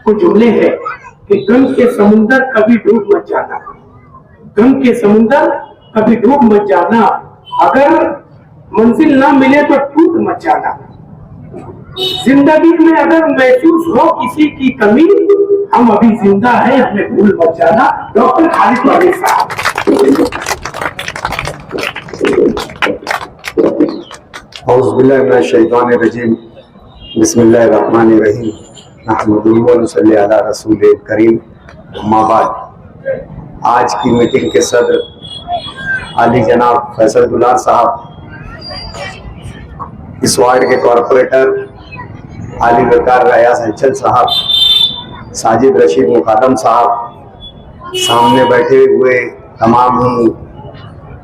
कुछ जुमले हैं कि गम के समुंदर कभी डूब मत जाना, गम के समुंदर कभी डूब मत जाना, अगर मंजिल ना मिले तो टूट मत जाना। जिंदगी में अगर महसूस हो किसी की कमी, हम अभी जिंदा हैं, हमें भूल मत जाना। डॉक्टर खालिद मौलवी साहब। औज़ुबिल्लाहि मिनश शैतानिर रजीम, बिस्मिल्लाहिर्रहमानिर्रहीम, नहमदुहु व नुसल्ली अला रसूलिल करीम, अम्मा बाद। आज की मीटिंग के सदर आली जनाब फैसल दुलार साहब, इस वार्ड के कॉरपोरेटर आली वकार रयास हंचल साहब, साजिद रशीद मुकादम साहब, सामने बैठे हुए तमाम ही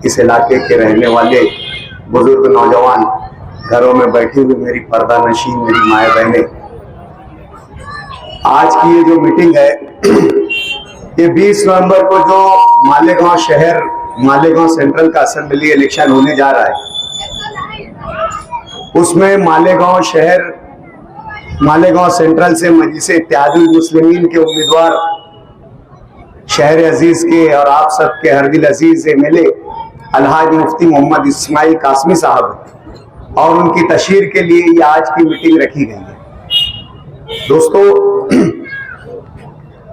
इस इलाके के रहने वाले बुजुर्ग नौजवान, घरों में बैठी हुई मेरी पर्दा नशीन मेरी माए बहनें, आज की ये जो मीटिंग है ये 20 नवंबर को जो मालेगांव शहर मालेगांव सेंट्रल का असेंबली इलेक्शन होने जा रहा है, उसमें मालेगांव शहर मालेगांव सेंट्रल से मजलिस इत्तेहादुल मुस्लिमीन के उम्मीदवार शहर अजीज के और आप सबके हरदिल अजीज एमएलए अलहाज मुफ्ती मोहम्मद इस्माइल कासमी साहब और उनकी तशहीर के लिए ये आज की मीटिंग रखी गई है। दोस्तों,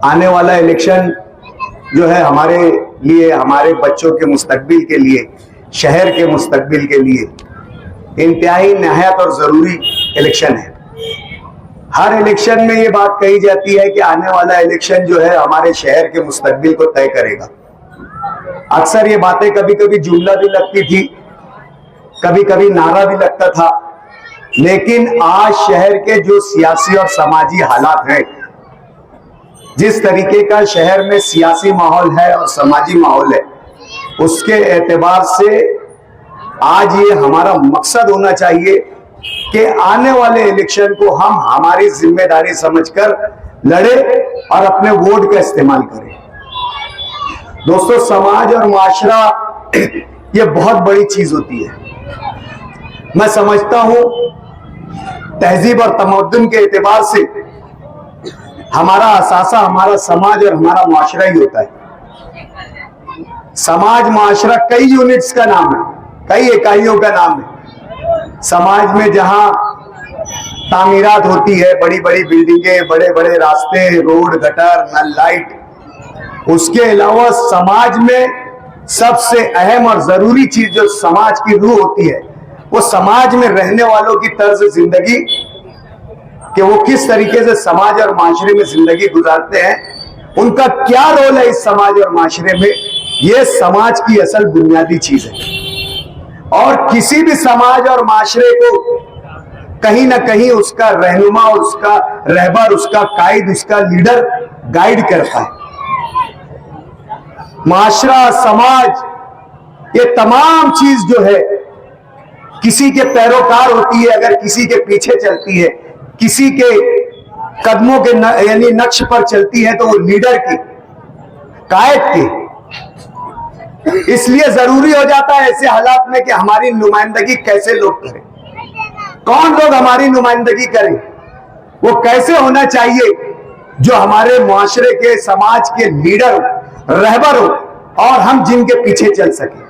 आने वाला इलेक्शन जो है हमारे लिए, हमारे बच्चों के मुस्तकबिल के लिए, शहर के मुस्तकबिल के लिए इंतहाई निहायत और जरूरी इलेक्शन है। हर इलेक्शन में ये बात कही जाती है कि आने वाला इलेक्शन जो है हमारे शहर के मुस्तकबिल को तय करेगा। अक्सर ये बातें कभी कभी जुमला भी लगती थी, कभी कभी नारा भी लगता था, लेकिन आज शहर के जो सियासी और समाजी हालात हैं, जिस तरीके का शहर में सियासी माहौल है और समाजी माहौल है, उसके एतबार से आज ये हमारा मकसद होना चाहिए कि आने वाले इलेक्शन को हम हमारी जिम्मेदारी समझकर लड़े और अपने वोट का इस्तेमाल करें। दोस्तों, समाज और माशरा ये बहुत बड़ी चीज होती है। मैं समझता हूं तहजीब और तमद्दुन के एतबार से हमारा असासा हमारा समाज और हमारा माशरा ही होता है। समाज माशरा कई यूनिट्स का नाम है, कई इकाइयों का नाम है। समाज में जहां तामीरात होती है, बड़ी बड़ी बिल्डिंगें, बड़े बड़े रास्ते, रोड, गटर, नल, लाइट, उसके अलावा समाज में सबसे अहम और जरूरी चीज जो समाज की रूह होती है, वो समाज में रहने वालों की तर्ज जिंदगी, कि वो किस तरीके से समाज और माशरे में जिंदगी गुजारते हैं, उनका क्या रोल है इस समाज और माशरे में, ये समाज की असल बुनियादी चीज है। और किसी भी समाज और माशरे को कहीं ना कहीं उसका रहनुमा, उसका रहबर, उसका कायद, उसका लीडर गाइड करता है। माशरा, समाज, ये तमाम चीज जो है किसी के पैरोकार होती है, अगर किसी के पीछे चलती है, किसी के कदमों के यानी नक्श पर चलती है, तो वो लीडर की, कायद की। इसलिए जरूरी हो जाता है ऐसे हालात में कि हमारी नुमाइंदगी कैसे लोग करें, कौन लोग हमारी नुमाइंदगी करें, वो कैसे होना चाहिए जो हमारे मुआशरे के, समाज के लीडर हो, रहबर हो और हम जिनके पीछे चल सके।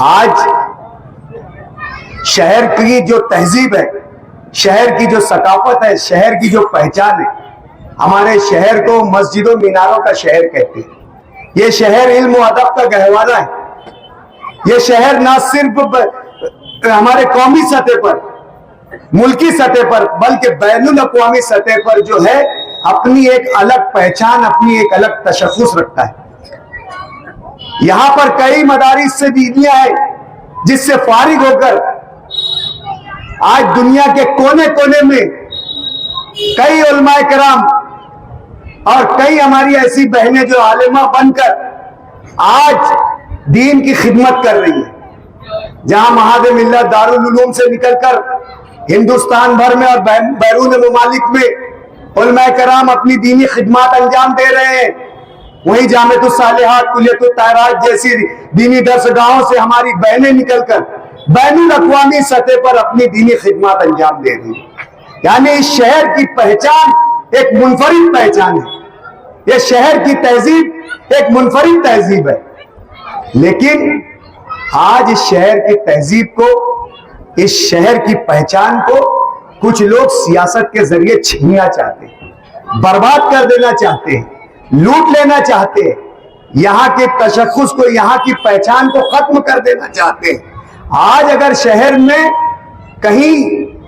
आज शहर की जो तहजीब है, शहर की जो सकाफत है, शहर की जो पहचान है, हमारे शहर को मस्जिदों मीनारों का शहर कहते हैं। ये शहर इल्म व अदब का गहवारा है। ये शहर ना सिर्फ हमारे कौमी सतह पर, मुल्की सतह पर, बल्कि बैनुल अक़वामी सतह पर जो है अपनी एक अलग पहचान, अपनी एक अलग तशख़्ख़ुस रखता है। यहां पर कई मदारिस से दीदियां हैं जिससे फारिग होकर आज दुनिया के कोने कोने में कई उलमाए कराम और कई हमारी ऐसी बहनें जो आलिमा बनकर आज दीन की खिदमत कर रही है। जहां महाद मिल्लत दारुल उलूम से निकलकर हिंदुस्तान भर में और बैरून ममालिक में उलमाए कराम अपनी दीनी खिदमत अंजाम दे रहे हैं, वहीं जामिअतुस सालिहात, कुल्लियतुत ताहिरात जैसी दीनी दरसगाहों से हमारी बहनें निकलकर बैनुल अक़वामी सतह पर अपनी दीनी खिदमत अंजाम दे रही है। यानी इस शहर की पहचान एक मुनफरिद पहचान है, ये शहर की तहजीब एक मुनफरिद तहजीब है। लेकिन आज इस शहर की तहजीब को, इस शहर की पहचान को कुछ लोग सियासत के जरिए छीनना चाहते हैं, बर्बाद कर देना चाहते हैं, लूट लेना चाहते हैं, यहां के तशख्खुस को, यहां की पहचान को खत्म कर देना चाहते हैं। आज अगर शहर में कहीं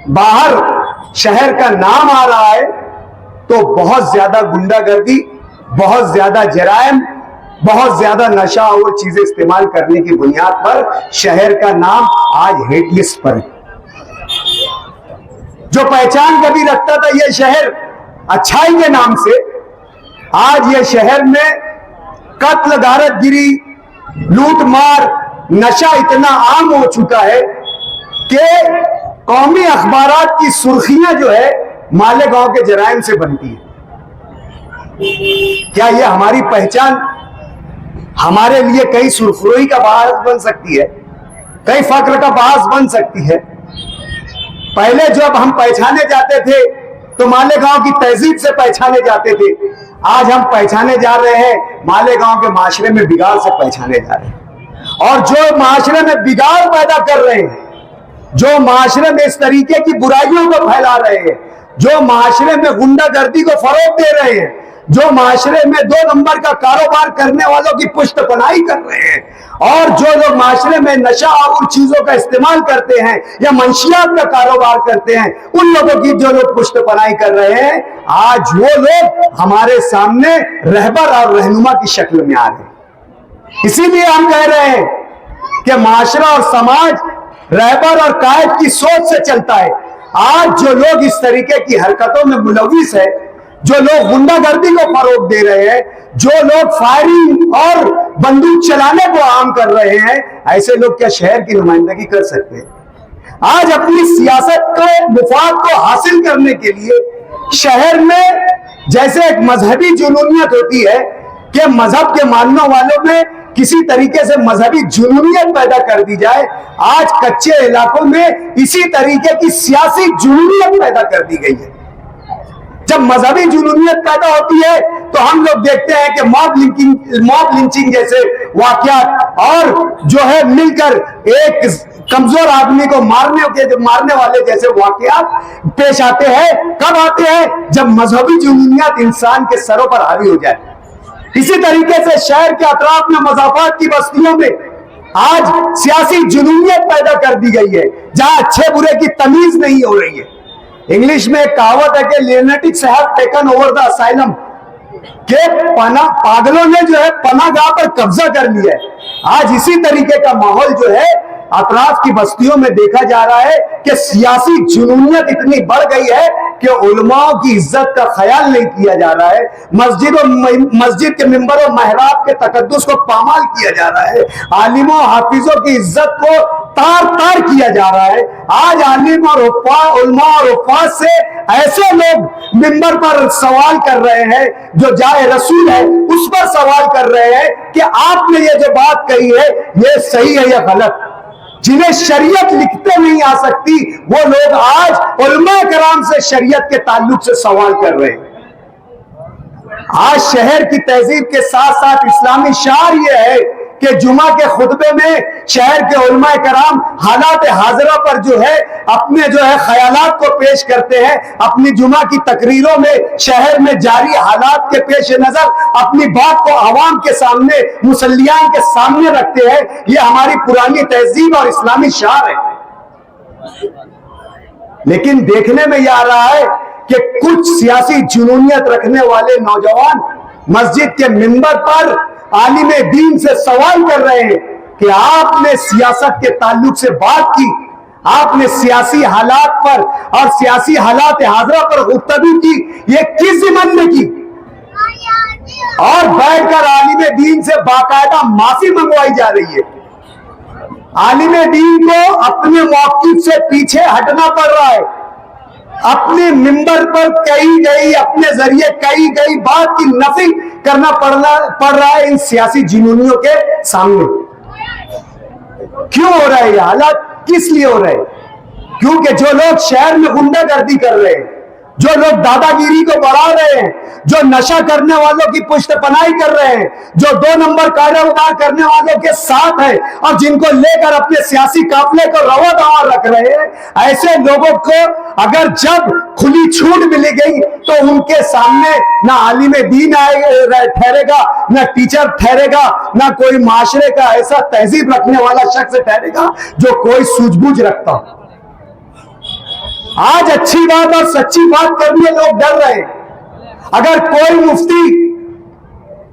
बाहर शहर का नाम आ रहा है तो बहुत ज्यादा गुंडागर्दी, बहुत ज्यादा जराइम, बहुत ज्यादा नशा और चीजें इस्तेमाल करने की बुनियाद पर शहर का नाम आज हेट लिस्ट पर है। जो पहचान कभी रखता था यह शहर अच्छाई के नाम से, आज यह शहर में कत्ल, गारतगिरी, लूट मार, नशा इतना आम हो चुका है कि कौमी अखबारात की सुर्खियां जो है मालेगांव के जराइम से बनती है। क्या यह हमारी पहचान हमारे लिए कई सुरखरोई का बाहर बन सकती है, कई फक्र का बास बन सकती है? पहले जब हम पहचाने जाते थे तो मालेगांव की तहजीब से पहचाने जाते थे, आज हम पहचाने जा रहे हैं मालेगांव के माशरे में बिगाड़ से पहचाने जा रहे हैं। और जो माशरे में बिगाड़ पैदा कर रहे हैं, जो माशरे में इस तरीके की बुराइयों को फैला रहे हैं, जो माशरे में गुंडागर्दी को फरोग दे रहे हैं, जो माशरे में 2 नंबर का कारोबार करने वालों की पुष्टपनाही कर रहे हैं, और जो लोग माशरे में नशा और चीजों का इस्तेमाल करते हैं या मंशियात का कारोबार करते हैं, उन लोगों की जो लोग पुष्टपनाही कर रहे हैं, आज वो लोग हमारे सामने रहबर और रहनुमा की शक्ल में आ रहे हैं। इसीलिए हम कह रहे हैं कि माशरा और समाज रहबर और कायद की सोच से चलता है। आज जो लोग इस तरीके की हरकतों में मुलविस है, जो लोग गुंडागर्दी को फरोग दे रहे हैं, जो लोग फायरिंग और बंदूक चलाने को आम कर रहे हैं, ऐसे लोग क्या शहर की नुमाइंदगी कर सकते हैं? आज अपनी सियासत के मुफाद को हासिल करने के लिए शहर में जैसे एक मजहबी जुनूनियत होती है कि मजहब के मानने वालों में किसी तरीके से मजहबी जुनूनियत पैदा कर दी जाए, आज कच्चे इलाकों में इसी तरीके की सियासी जुनूनियत पैदा कर दी गई है। जब मजहबी जुनूनियत पैदा होती है तो हम लोग देखते हैं कि मॉब लिंचिंग जैसे वाकयात और जो है मिलकर एक कमजोर आदमी को मारने वाले जैसे वाकयात पेश आते हैं। कब आते हैं? जब मजहबी जुनूनियत इंसान के सरों पर हावी हो जाए। इसी तरीके से शहर के अतराफ में मज़ाफात की बस्तियों में आज सियासी जुनूनियत पैदा कर दी गई है, जहां अच्छे बुरे की तमीज नहीं हो रही है। इंग्लिश में एक कहावत है कि lunatics have taken over the asylum, के पागलों ने जो है पनागाह पर कब्जा कर लिया है। आज इसी तरीके का माहौल जो है अतराफ की बस्तियों में देखा जा रहा है कि सियासी जुनूनियत इतनी बढ़ गई है कि उलमाओं की इज्जत का ख्याल नहीं किया जा रहा है। मस्जिद के मिंबर और महराब के तकद्दुस को पामाल किया जा रहा है। आलिमों हाफिजों की इज्जत को तार तार किया जा रहा है। आज आलिम और उलमा और उफ़ाज़ से ऐसे लोग मिंबर पर सवाल कर रहे हैं, जो जाए रसूल है उस पर सवाल कर रहे हैं कि आपने ये जो बात कही है ये सही है या गलत। जिन्हें शरीयत लिखते नहीं आ सकती वो लोग आज उलमा कराम से शरीयत के ताल्लुक से सवाल कर रहे हैं। आज शहर की तहजीब के साथ साथ इस्लामी शार ये है कि जुमा के खुतबे में शहर के उलमा कराम हालात हाजरा पर जो है अपने जो है ख्यालात को पेश करते हैं। अपनी जुमा की तकरीरों में शहर में जारी हालात के पेश नजर अपनी बात को आवाम के सामने, मुसल्लियान के सामने रखते हैं। ये हमारी पुरानी तहजीब और इस्लामी शार है। लेकिन देखने में यह आ रहा है कि कुछ सियासी जुनूनियत रखने वाले नौजवान मस्जिद के मिंबर पर आलिम दीन से सवाल कर रहे हैं कि आपने सियासत के ताल्लुक से बात की, आपने सियासी हालात पर और सियासी हालात हाजरा पर गुफ्तगू की, ये किस ज़िम्मन में की? और बैठकर आलिम दीन से बाकायदा माफी मंगवाई जा रही है। आलिम दीन को अपने मौक़िफ़ से पीछे हटना पड़ रहा है। अपने मिंबर पर कही गई, अपने जरिए कही गई बात की नफी करना पड़ रहा है इन सियासी जुनूनियों के सामने। क्यों हो रहा है ये हालात? किस लिए हो रहे हैं? क्योंकि जो लोग शहर में गुंडागर्दी कर रहे हैं, जो लोग दादागिरी को बढ़ा रहे हैं, जो नशा करने वालों की पुष्टपनाही कर रहे हैं, जो 2 नंबर कारोबार करने वालों के साथ है और जिनको लेकर अपने सियासी काफिले को रवा दवा रख रहे हैं, ऐसे लोगों को अगर जब खुली छूट मिली गई तो उनके सामने ना आलिम दीन ठहरेगा, ना टीचर ठहरेगा, ना कोई माशरे का ऐसा तहजीब रखने वाला शख्स ठहरेगा जो कोई सूझबूझ रखता हो। आज अच्छी बात और सच्ची बात करने लोग डर रहे हैं। अगर कोई मुफ्ती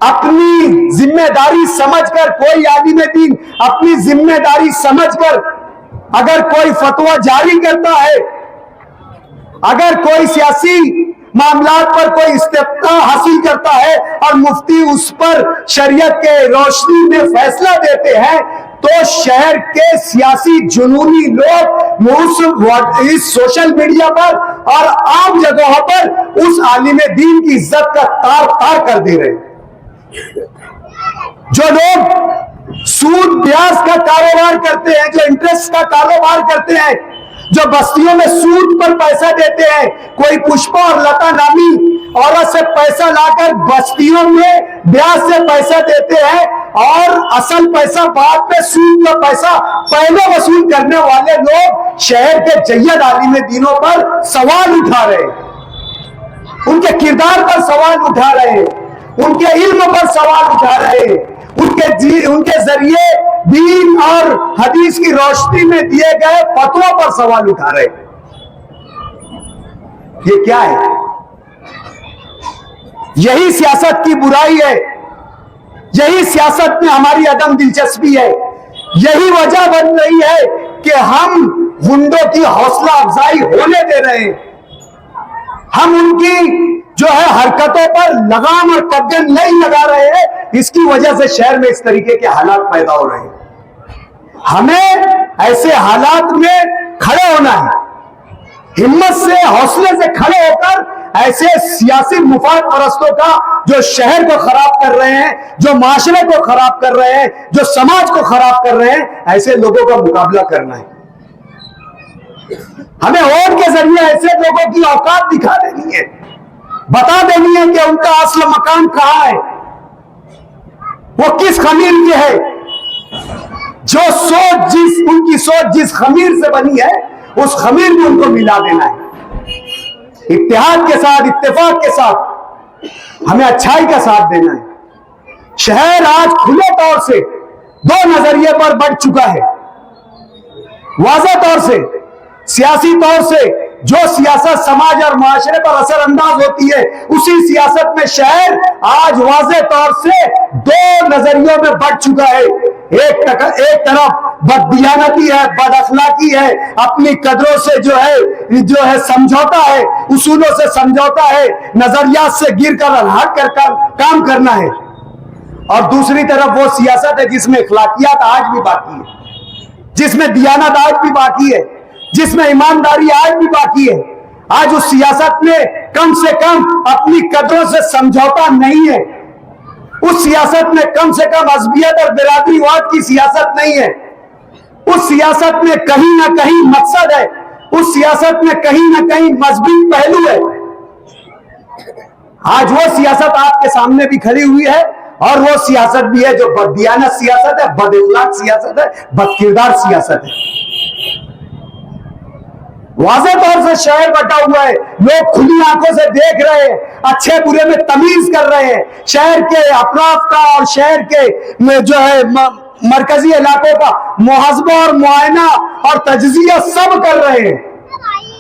अपनी जिम्मेदारी समझकर, कोई आलिम दीन अपनी जिम्मेदारी समझकर अगर कोई फतवा जारी करता है, अगर कोई सियासी मामलात पर कोई इस्तेफ्ता हासिल करता है और मुफ्ती उस पर शरीयत के रोशनी में फैसला देते हैं, तो शहर के सियासी जुनूनी लोग इस सोशल मीडिया पर और आम जगहों पर उस आलिम दीन की इज्जत का तार तार कर दे रहे हैं। जो लोग सूद ब्याज का कारोबार करते हैं, जो इंटरेस्ट का कारोबार करते हैं, जो बस्तियों में सूद पर पैसा देते हैं, कोई पुष्पा और लता नामी औरत से पैसा लाकर बस्तियों में ब्याज से पैसा देते हैं और असल पैसा बाद में सूद का पैसा पहले वसूल करने वाले लोग शहर के जय्यद आलिम दीनों पर सवाल उठा रहे हैं, उनके किरदार पर सवाल उठा रहे हैं, उनके इल्म पर सवाल उठा रहे हैं, उनके जरिए दीन और हदीस की रोशनी में दिए गए फतवा पर सवाल उठा रहे हैं। ये क्या है? यही सियासत की बुराई है, यही सियासत में हमारी अदम दिलचस्पी है, यही वजह बन रही है कि हम गुंडों की हौसला अफजाई होने दे रहे हैं, हम उनकी जो है हरकतों पर लगाम और कब्जन नहीं लगा रहे हैं। इसकी वजह से शहर में इस तरीके के हालात पैदा हो रहे हैं। हमें ऐसे हालात में खड़े होना है, हिम्मत से, हौसले से खड़े होकर ऐसे सियासी मुफाद परस्तों का जो शहर को खराब कर रहे हैं, जो माशरे को खराब कर रहे हैं, जो समाज को खराब कर रहे हैं, ऐसे लोगों का मुकाबला करना है। हमें वोट के जरिए ऐसे लोगों की औकात दिखा देनी है, बता देनी है कि उनका असल मकान कहां है, वो किस खमीर के है, जो उनकी सोच जिस खमीर से बनी है उस खमीर में उनको मिला देना है। इत्तेहाद के साथ, इत्तेफाक के साथ हमें अच्छाई का साथ देना है। शहर आज खुले तौर से 2 नजरिए पर बढ़ चुका है। वाज़ेह तौर से, सियासी तौर से जो सियासत समाज और माशरे पर असरअंदाज होती है, उसी सियासत में शहर आज वाज़ेह तौर से 2 नजरियों में बढ़ चुका है। एक तरफ बददियानती है, बदअखलाकी है, अपनी कदरों से जो है समझौता है, उसूलों से समझौता है, नजरियात से गिर कर हट कर काम करना है। और दूसरी तरफ वो सियासत है जिसमें अखलाकियात आज भी बाकी है, जिसमें दियानत आज भी बाकी है, जिसमें ईमानदारी आज भी बाकी है। आज उस सियासत में कम से कम अपनी कदरों से समझौता नहीं है, उस सियासत में कम से कम अज़बियत और बिरादरीवाद की सियासत नहीं है, उस सियासत में कहीं ना कहीं मकसद है, उस सियासत में कहीं ना कहीं मजबूत पहलू है। आज वो सियासत आपके सामने भी खड़ी हुई है और वो सियासत भी है जो बददियानत सियासत है, बदअखलाक सियासत है, बदकिरदार सियासत है। वाज़ेह तौर से शहर बटा हुआ है, लोग खुली आंखों से देख रहे हैं, अच्छे बुरे में तमीज कर रहे हैं, शहर के अफराफ का और शहर के जो है मरकजी इलाकों का मुहासबा और मुआयना और तजजिया सब कर रहे हैं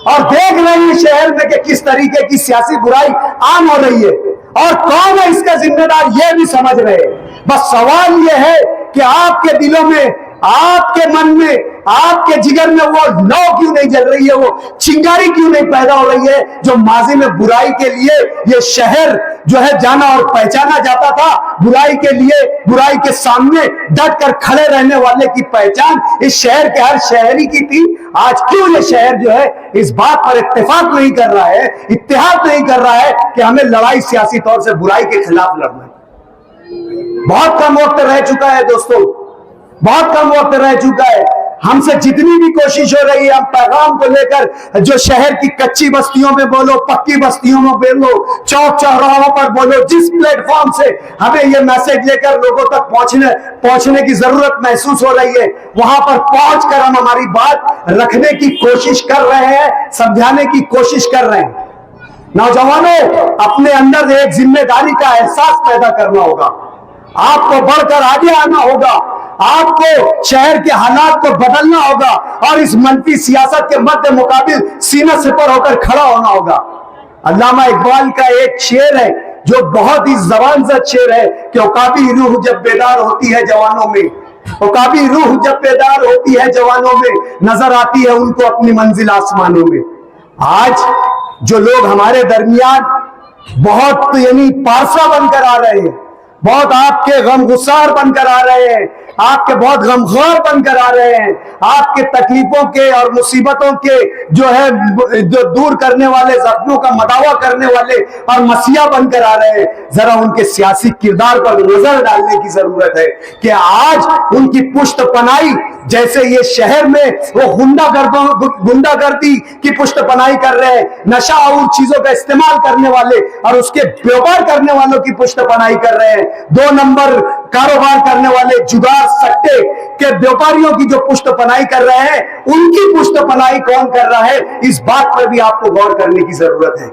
और देख रहे हैं शहर में कि किस तरीके की सियासी बुराई आम हो रही है और कौन है इसका जिम्मेदार, ये भी समझ रहे हैं। बस सवाल ये है कि आपके दिलों में, आपके मन में, आपके जिगर में वो लौ क्यों नहीं जल रही है, वो चिंगारी क्यों नहीं पैदा हो रही है जो माजी में बुराई के लिए ये शहर जो है जाना और पहचाना जाता था। बुराई के लिए, बुराई के सामने डट कर खड़े रहने वाले की पहचान इस शहर के हर शहरी की थी। आज क्यों ये शहर जो है इस बात पर इत्तेफाक नहीं कर रहा है, इत्तेहाद नहीं कर रहा है कि हमें लड़ाई सियासी तौर से बुराई के खिलाफ लड़ना है। बहुत कम वक्त रह चुका है दोस्तों, बहुत कम वक्त रह चुका है। हमसे जितनी भी कोशिश हो रही है, हम पैगाम को लेकर जो शहर की कच्ची बस्तियों में बोलो, पक्की बस्तियों में बोलो, चौक चौराहों पर बोलो, जिस प्लेटफॉर्म से हमें ये मैसेज लेकर लोगों तक पहुंचने की जरूरत महसूस हो रही है, वहां पर पहुंचकर हम हमारी बात रखने की कोशिश कर रहे हैं, समझाने की कोशिश कर रहे हैं। नौजवानों, अपने अंदर एक जिम्मेदारी का एहसास पैदा करना होगा, आपको बढ़कर आगे आना होगा, आपको शहर के हालात को बदलना होगा और इस मनफी सियासत के मध्य मुकाबिल सीना सिपर होकर खड़ा होना होगा। अल्लामा इकबाल का एक शेर है जो बहुत ही ज़बानज़द शेर है कि औकाबी रूह जब बेदार होती है जवानों में, औकाबी रूह जब बेदार होती है जवानों में, नजर आती है उनको अपनी मंजिल आसमानों में। आज जो लोग हमारे दरमियान बहुत यानी पारसा बनकर आ रहे हैं, बहुत आपके गमगुसार बनकर आ रहे हैं, आपके बहुत गमख्वार बनकर आ रहे हैं, आपके तकलीफों के और मुसीबतों के जो है जो दूर करने वाले, जख्मों का मदावा करने वाले और मसीहा बनकर आ रहे हैं, जरा उनके सियासी किरदार पर नजर डालने की जरूरत है कि आज उनकी पुष्ट पनाही, जैसे ये शहर में वो गुंडागर्दी की पुष्ट पनाही कर रहे हैं, नशा और चीजों का इस्तेमाल करने वाले और उसके व्यापार करने वालों की पुष्ट पनाही कर रहे हैं, 2 नंबर कारोबार करने वाले जुगार सट्टे के व्यापारियों की जो पुष्ट पनाही कर रहे हैं, उनकी पुष्ट पनाही कौन कर रहा है, इस बात पर भी आपको गौर करने की जरूरत है।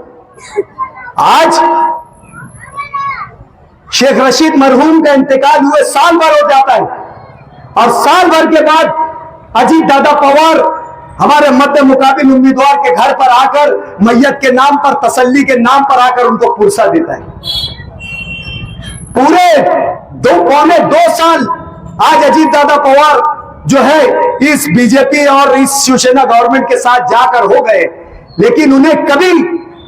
आज शेख रशीद मरहूम का इंतकाल हुए साल भर हो जाता है और साल भर के बाद अजीत दादा पवार हमारे मध्य मुकाबिल उम्मीदवार के घर पर आकर मैयत के नाम पर, तसल्ली के नाम पर आकर उनको पुरसा देता है। पूरे 2 साल आज अजीत दादा पवार जो है इस बीजेपी और इस शिवसेना गवर्नमेंट के साथ जाकर हो गए, लेकिन उन्हें कभी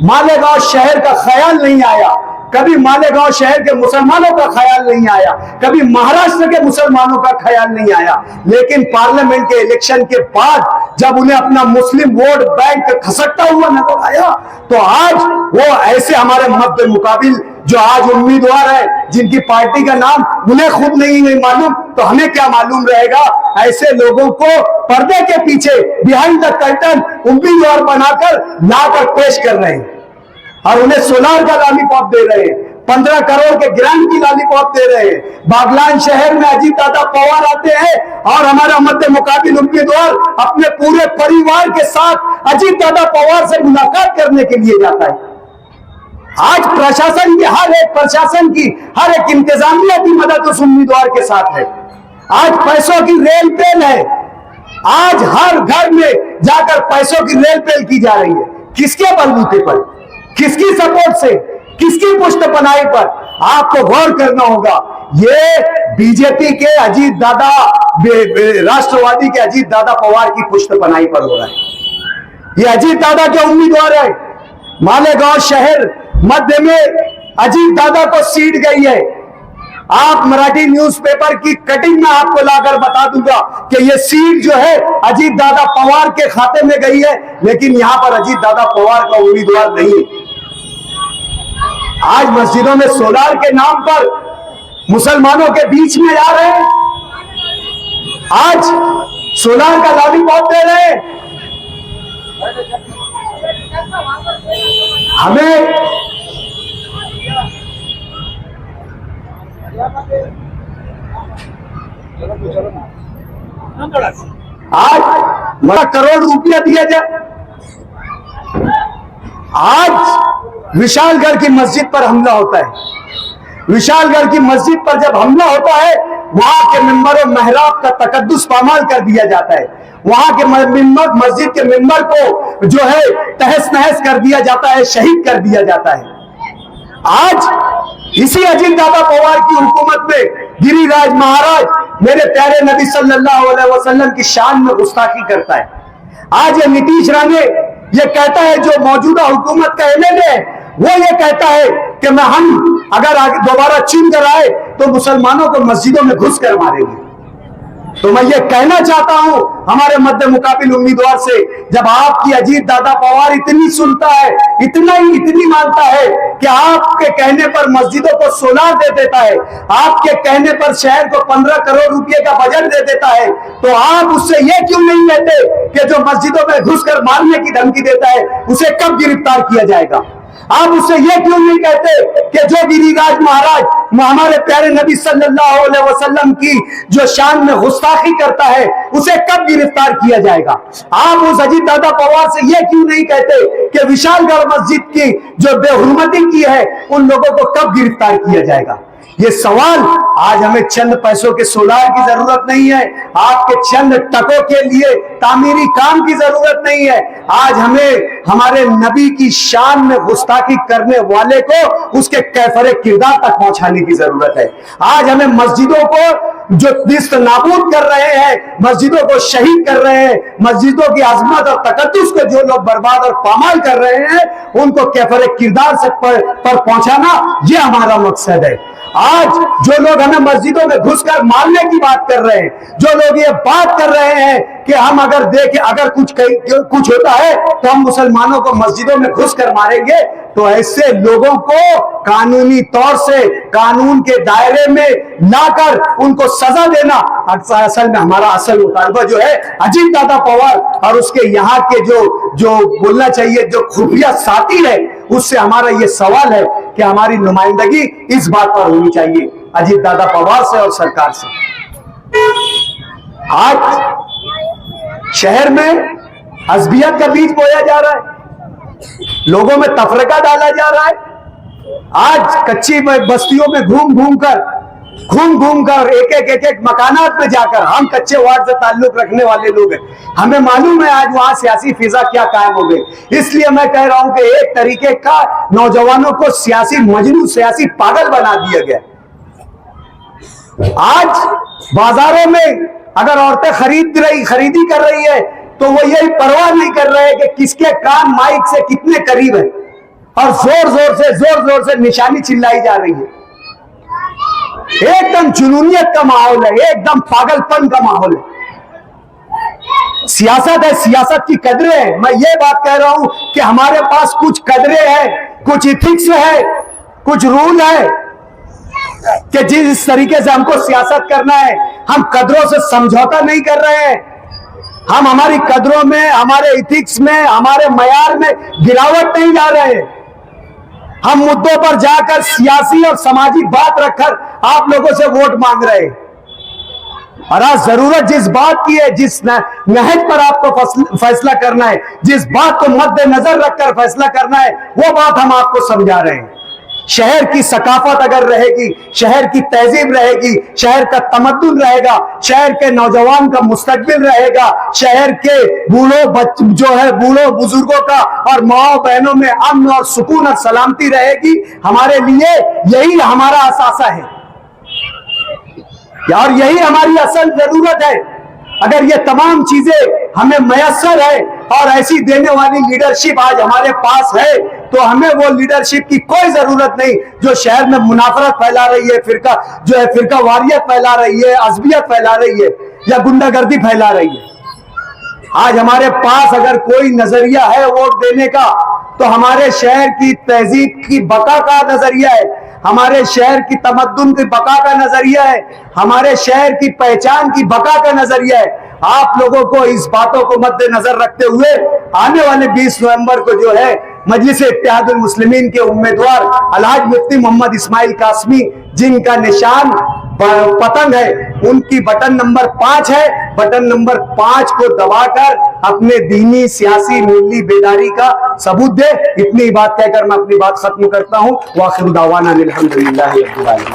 मालेगांव शहर का ख्याल नहीं आया, कभी मालेगांव शहर के मुसलमानों का ख्याल नहीं आया, कभी महाराष्ट्र के मुसलमानों का ख्याल नहीं आया। लेकिन पार्लियामेंट के इलेक्शन के बाद जब उन्हें अपना मुस्लिम वोट बैंक खसकता हुआ नजर आया, तो आज वो ऐसे हमारे मध्य मुकाबिल जो आज उम्मीदवार है, जिनकी पार्टी का नाम उन्हें खुद नहीं मालूम, तो हमें क्या मालूम रहेगा, ऐसे लोगों को पर्दे के पीछे बिहाइंड द कर्टन उम्मीदवार बनाकर लाकर पेश कर रहे हैं और उन्हें सोनार का लॉलीपॉप दे रहे हैं, 15 करोड़ के ग्रांट की लॉलीपॉप दे रहे हैं। बागलान शहर में अजीत दादा पवार आते हैं और हमारा मध्य मुकाबिल उम्मीदवार अपने पूरे परिवार के साथ अजीत दादा पवार से मुलाकात करने के लिए जाता है। आज प्रशासन की हर एक इंतजामिया की मदद उस उम्मीदवार के साथ है। आज पैसों की रेल पेल है, आज हर घर में जाकर पैसों की रेल पेल की जा रही है। किसके बलबूते पर, किसकी सपोर्ट से, किसकी पुष्ट पनाही पर? आपको गौर करना होगा। ये बीजेपी के अजीत दादा, राष्ट्रवादी के अजीत दादा पवार की पुष्ट पनाही पर हो रहा है। ये अजीत दादा के उम्मीदवार है। मालेगांव शहर मध्य में अजीत दादा को सीट गई है। आप मराठी न्यूज़पेपर की कटिंग में आपको लाकर बता दूंगा कि ये सीट जो है अजीत दादा पवार के खाते में गई है, लेकिन यहां पर अजीत दादा पवार का उम्मीदवार नहीं है। आज मस्जिदों में सोलार के नाम पर मुसलमानों के बीच में जा रहे हैं, आज सोलार का लॉलीपॉप दे रहे हैं। हमें आज करोड़ रुपया दिया जाए। आज विशालगढ़ की मस्जिद पर हमला होता है। विशालगढ़ की मस्जिद पर जब हमला होता है, वहां के मिंबर और महराब का तकद्दुस पामाल कर दिया जाता है। वहां के मस्जिद के मिंबर को जो है तहस नहस कर दिया जाता है, शहीद कर दिया जाता है। आज इसी अजीत दादा पवार की हुकूमत में गिरिराज महाराज मेरे प्यारे नबी सल्लल्लाहु अलैहि वसल्लम की शान में गुस्ताखी करता है। आज ये नीतीश राणे ये कहता है, जो मौजूदा हुकूमत का एमएलए है, वो ये कहता है कि हम अगर दोबारा चुन कर आए तो मुसलमानों को मस्जिदों में घुस कर मारेंगे। तो मैं ये कहना चाहता हूं हमारे मध्य मुकाबिल उम्मीदवार से, जब आपकी अजीत दादा पवार इतनी सुनता है, इतनी मानता है कि आपके कहने पर मस्जिदों को सोलार दे देता है, आपके कहने पर शहर को 15 करोड़ रुपए का बजट दे देता है, तो आप उससे ये क्यों नहीं कहते कि जो मस्जिदों में घुसकर मारने की धमकी देता है उसे कब गिरफ्तार किया जाएगा? आप उससे ये क्यों नहीं कहते कि जो गिरिराज महाराज हमारे प्यारे नबी सल्लल्लाहु अलैहि वसल्लम की जो शान में गुस्ताखी करता है उसे कब गिरफ्तार किया जाएगा? आप उस अजीत दादा पवार से ये क्यों नहीं कहते कि विशालगढ़ मस्जिद की जो बेहुरमती की है उन लोगों को कब गिरफ्तार किया जाएगा? ये सवाल आज हमें चंद पैसों के सोलार की जरूरत नहीं है, आपके चंद टकों के लिए तामीरी काम की जरूरत नहीं है। आज हमें हमारे नबी की शान में गुस्ताखी करने वाले को उसके कैफरे किरदार तक पहुंचाने की जरूरत है। आज हमें मस्जिदों को जो निस्त नाबूद कर रहे हैं, मस्जिदों को शहीद कर रहे हैं, मस्जिदों की अजमत और तकद्दुस को जो लोग बर्बाद और पामाल कर रहे हैं उनको कैफरे किरदार से पर पहुंचाना, ये हमारा मकसद है। आज जो लोग हमें मस्जिदों में घुसकर मारने की बात कर रहे हैं, जो लोग ये बात कर रहे हैं कि हम अगर कुछ होता है तो हम मुसलमानों को मस्जिदों में घुसकर मारेंगे, तो ऐसे लोगों को कानूनी तौर से कानून के दायरे में लाकर उनको सजा देना असल में हमारा असल मुतालबा जो है अजीत दादा पवार और उसके यहाँ के जो बोलना चाहिए जो खुफिया साथी है उससे हमारा ये सवाल है कि हमारी नुमाइंदगी इस बात पर होनी चाहिए अजीत दादा पवार से और सरकार से। आज शहर में अज़बियत का बीज बोया जा रहा है, लोगों में तफरका डाला जा रहा है। आज कच्ची बस्तियों में घूम घूम कर एक मकानात में जाकर, हम कच्चे वार्ड से ताल्लुक रखने वाले लोग हैं, हमें मालूम है आज वहां सियासी फिजा क्या कायम हो गई। इसलिए मैं कह रहा हूं कि एक तरीके का नौजवानों को सियासी मजनू, सियासी पागल बना दिया गया। आज बाजारों में अगर औरतें खरीदी कर रही है तो वो यही परवाह नहीं कर रहे कि किसके कान माइक से कितने करीब है, और जोर जोर से निशानी चिल्लाई जा रही है। एकदम जुनूनियत का माहौल है, एकदम पागलपन का माहौल है। सियासत है, सियासत की कदरें हैं। मैं ये बात कह रहा हूं कि हमारे पास कुछ कदरें हैं, कुछ इथिक्स है, कुछ रूल है कि जिस तरीके से हमको सियासत करना है, हम कदरों से समझौता नहीं कर रहे हैं। हम हमारी कदरों में, हमारे इथिक्स में, हमारे मयार में गिरावट नहीं ला रहे हैं। हम मुद्दों पर जाकर सियासी और समाजी बात रखकर आप लोगों से वोट मांग रहे हैं। और आज जरूरत जिस बात की है, जिस नहज पर आपको फैसला करना है, जिस बात को मद्देनजर रखकर फैसला करना है, वो बात हम आपको समझा रहे हैं। शहर की सकाफत अगर रहेगी, शहर की तहजीब रहेगी, शहर का तमद्दुन रहेगा, शहर के नौजवान का मुस्तकबिल रहेगा, शहर के बूढ़ों बुजुर्गों का और माओ बहनों में अमन और सुकून और सलामती रहेगी, हमारे लिए यही हमारा असासा है और यही हमारी असल जरूरत है। अगर ये तमाम चीजें हमें मयस्सर है और ऐसी देने वाली लीडरशिप आज हमारे पास है, तो हमें वो लीडरशिप की कोई जरूरत नहीं जो शहर में मुनाफरत फैला रही है, फिरका वारियत फैला रही है, अज़बियत फैला रही है या गुंडागर्दी फैला रही है। आज हमारे पास अगर कोई नजरिया है वोट देने का, तो हमारे शहर की तहजीब की बका का नजरिया है, हमारे शहर की तमद्दुन की बका का नजरिया है, हमारे शहर की पहचान की बका का नजरिया है। आप लोगों को इस बातों को मद्देनजर रखते हुए आने वाले 20 नवंबर को जो है मजलिस इत्तेहादुल मुस्लिमीन के उम्मीदवार अलहाज मुफ्ती मोहम्मद इस्माइल कासमी, जिनका निशान पतंग है, उनकी बटन नंबर 5 है, बटन नंबर 5 को दबाकर अपने दीनी, सियासी, मिली बेदारी का सबूत दे। इतनी बात कहकर मैं अपनी बात खत्म करता हूं। वाखिर दावाना अल्हम्दुलिल्लाहि रब्बिल आलमीन।